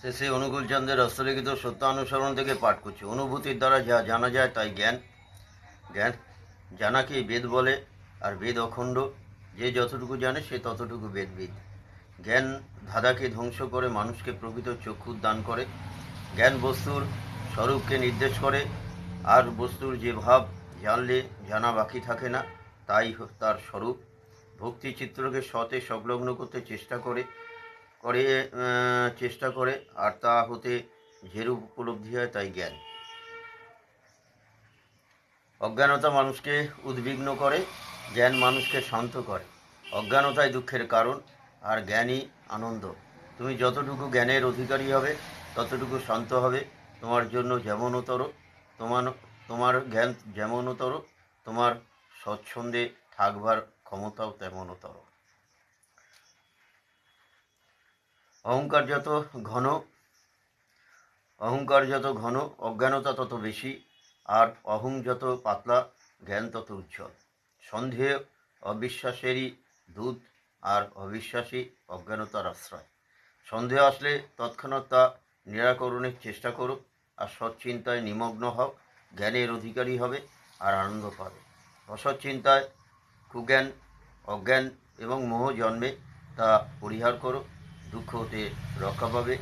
শেষে অনুকূলচন্দ্রের হস্তলিখিত সত্যানুসরণ থেকে পাঠ করছি। অনুভূতির দ্বারা যা জানা যায় তাই জ্ঞান। জ্ঞান জানাকেই বেদ বলে, আর বেদ অখণ্ড। যে যতটুকু জানে সে ততটুকু বেদবিদ। জ্ঞান ধাঁধাকে ধ্বংস করে মানুষকে প্রকৃত চক্ষু দান করে। জ্ঞান বস্তুর স্বরূপকে নির্দেশ করে, আর বস্তুর যে ভাব জানলে জানা বাকি থাকে না, তাই তার স্বরূপ। ভক্তি চিত্রকে সতে সংলগ্ন করতে চেষ্টা করে, আর তা হতে যেরূপ উপলব্ধি হয় তাই জ্ঞান। অজ্ঞানতা মানুষকে উদ্বিগ্ন করে, জ্ঞান মানুষকে শান্ত করে। অজ্ঞানতাই দুঃখের কারণ, আর জ্ঞানই আনন্দ। তুমি যতটুকু জ্ঞানের অধিকারী হবে ততটুকু শান্ত হবে। তোমার জন্য যেমনতর তোমার জ্ঞান যেমনতর, তোমার স্বচ্ছন্দে থাকবার ক্ষমতাও তেমনতর। অহংকার যত ঘন অজ্ঞানতা তত বেশি, আর অহং যত পাতলা জ্ঞান তত উজ্জ্বল। সন্দেহ অবিশ্বাসেরই দূত, আর অবিশ্বাসী অজ্ঞানতার আশ্রয়। সন্দেহ আসলে তৎক্ষণাৎ তা নিরাকরণের চেষ্টা করো, আর সৎচিন্তায় নিমগ্ন হও। জ্ঞানের অধিকারী হবে আর আনন্দ পাবে। অসৎ চিন্তায় কুজ্ঞান, অজ্ঞান এবং মোহ জন্মে, তা পরিহার করো। দুঃখ হতে রক্ষা পাবে।